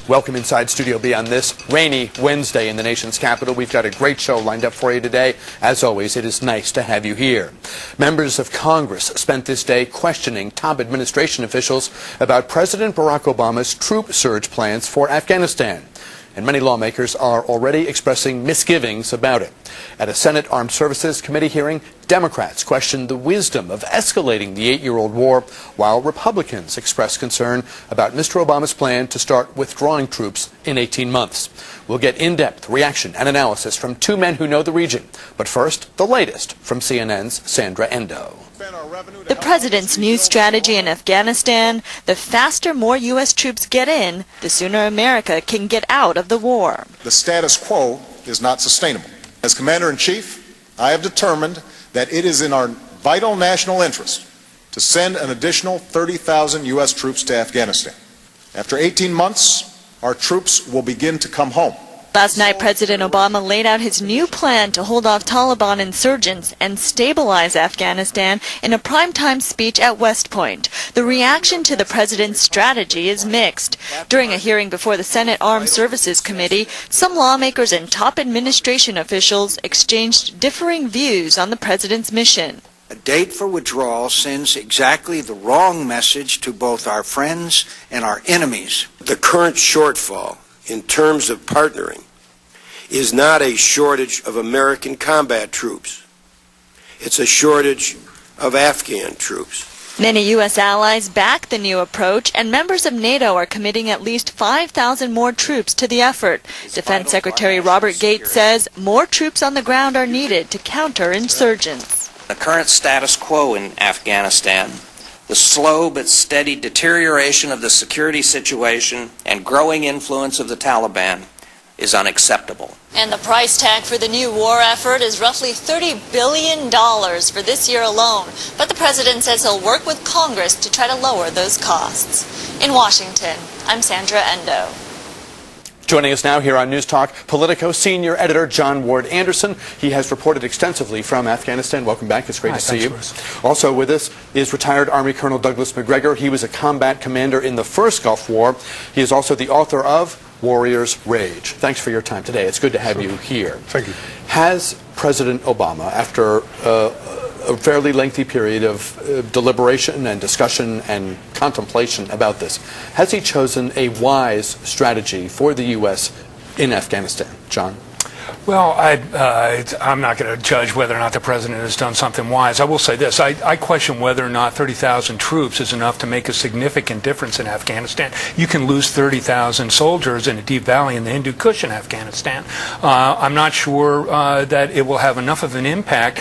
Welcome inside Studio B on this rainy Wednesday in the nation's capital. We've got a great show lined up for you today. As always, it is nice to have you here. Members of Congress spent this day questioning top administration officials about President Barack Obama's troop surge plans for Afghanistan. And many lawmakers are already expressing misgivings about it. At a Senate Armed Services Committee hearing, Democrats questioned the wisdom of escalating the 8-year-old war, while Republicans expressed concern about Mr. Obama's plan to start withdrawing troops in 18 months. We'll get in-depth reaction and analysis from two men who know the region. But first, the latest from CNN's Sandra Endo. The president's new strategy in Afghanistan: the faster more U.S. troops get in, the sooner America can get out of the war. The status quo is not sustainable. As Commander-in-Chief, I have determined that it is in our vital national interest to send an additional 30,000 U.S. troops to Afghanistan. After 18 months, our troops will begin to come home. Last night, President Obama laid out his new plan to hold off Taliban insurgents and stabilize Afghanistan in a primetime speech at West Point. The reaction to the president's strategy is mixed. During a hearing before the Senate Armed Services Committee, some lawmakers and top administration officials exchanged differing views on the president's mission. A date for withdrawal sends exactly the wrong message to both our friends and our enemies. The current shortfall in terms of partnering is not a shortage of American combat troops. It's a shortage of Afghan troops. Many U.S. allies back the new approach, and members of NATO are committing at least 5,000 more troops to the effort. Defense Secretary Robert Gates says more troops on the ground are needed to counter insurgents. The current status quo in Afghanistan, the slow but steady deterioration of the security situation and growing influence of the Taliban is unacceptable. And the price tag for the new war effort is roughly $30 billion for this year alone. But the president says he'll work with Congress to try to lower those costs. In Washington, I'm Sandra Endo. Joining us now here on News Talk, Politico senior editor John Ward Anderson. He has reported extensively from Afghanistan. Welcome back. It's great to see you. Also with us is retired Army Col Douglas Macgregor. He was a combat commander in the first Gulf War. He is also the author of Warrior's Rage. Thanks for your time today. It's good to have you here. Thank you. Has President Obama, after a fairly lengthy period of deliberation and discussion and contemplation about this, has he chosen a wise strategy for the U.S. in Afghanistan? John? Well, I'm not going to judge whether or not the president has done something wise. I will say this. I question whether or not 30,000 troops is enough to make a significant difference in Afghanistan. You can lose 30,000 soldiers in a deep valley in the Hindu Kush in Afghanistan. I'm not sure that it will have enough of an impact.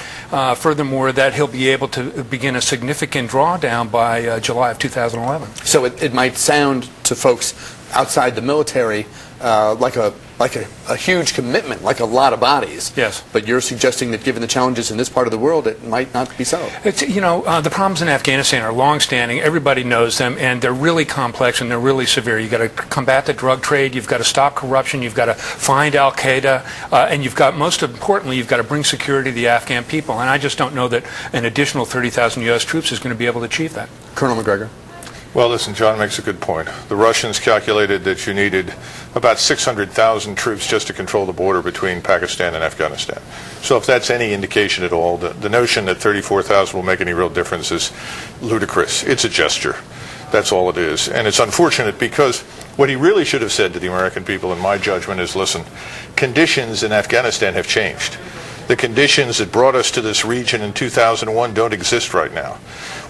Furthermore, that he'll be able to begin a significant drawdown by July of 2011. So it might sound to folks outside the military like a huge commitment, like a lot of bodies. Yes. But you're suggesting that given the challenges in this part of the world, it might not be so. It's, the problems in Afghanistan are long-standing. Everybody knows them, and they're really complex and they're really severe. You've got to combat the drug trade. You've got to stop corruption. You've got to find al-Qaeda, and you've got, most importantly, you've got to bring security to the Afghan people. And I just don't know that an additional 30,000 U.S. troops is going to be able to achieve that. Colonel Macgregor. Well, listen, John makes a good point. The Russians calculated that you needed about 600,000 troops just to control the border between Pakistan and Afghanistan. So if that's any indication at all, the notion that 34,000 will make any real difference is ludicrous. It's a gesture. That's all it is. And it's unfortunate because what he really should have said to the American people, in my judgment, is, listen, conditions in Afghanistan have changed. The conditions that brought us to this region in 2001 don't exist right now.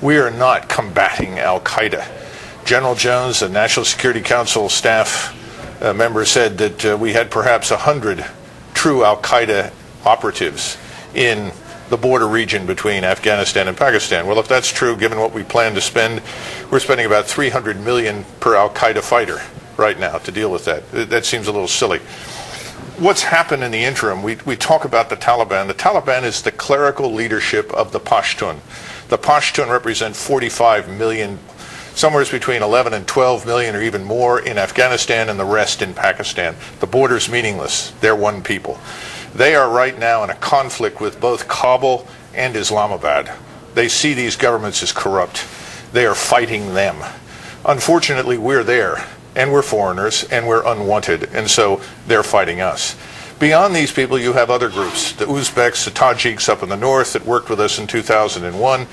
We are not combating al-Qaeda. General Jones, the National Security Council staff member, said that we had perhaps 100 true al-Qaeda operatives in the border region between Afghanistan and Pakistan. Well, if that's true, given what we plan to spend, we're spending about $300 million per al-Qaeda fighter right now to deal with that. That seems a little silly. What's happened in the interim, we talk about the Taliban. The Taliban is the clerical leadership of the Pashtun. The Pashtun represent 45 million, somewhere between 11 and 12 million or even more in Afghanistan, and the rest in Pakistan. The border's meaningless. They're one people. They are right now in a conflict with both Kabul and Islamabad. They see these governments as corrupt. They are fighting them. Unfortunately, we're there. and we're foreigners, and we're unwanted, and so they're fighting us. Beyond these people, you have other groups, the Uzbeks, the Tajiks up in the north that worked with us in 2001.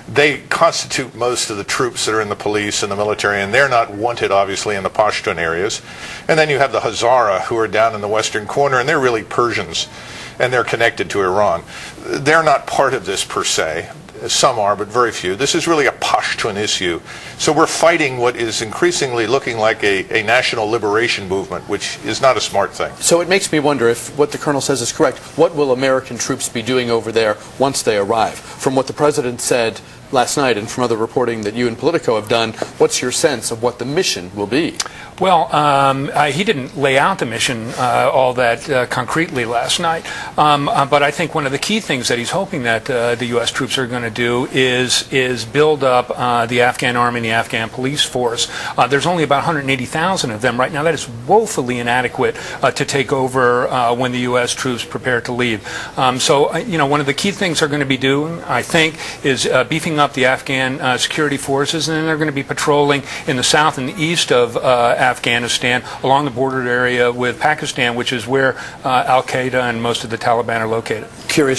They constitute most of the troops that are in the police and the military, and they're not wanted, obviously, in the Pashtun areas. And then you have the Hazara, who are down in the western corner, and they're really Persians, and they're connected to Iran. They're not part of this per se. Some are, but very few. This is really a Pashtun issue. So we're fighting what is increasingly looking like a national liberation movement, which is not a smart thing. So it makes me wonder if what the Colonel says is correct. What will American troops be doing over there once they arrive? From what the President said last night and from other reporting that you and Politico have done, what's your sense of what the mission will be? Well, he didn't lay out the mission all that concretely last night, but I think one of the key things that he's hoping that the U.S. troops are going to do is build up the Afghan army and the Afghan police force. There's only about 180,000 of them right now. That is woefully inadequate to take over when the U.S. troops prepare to leave. So, you know, one of the key things they're going to be doing, I think, is beefing up the Afghan security forces, and then they're going to be patrolling in the south and the east of Afghanistan, along the border area with Pakistan, which is where Al-Qaeda and most of the Taliban are located. Curious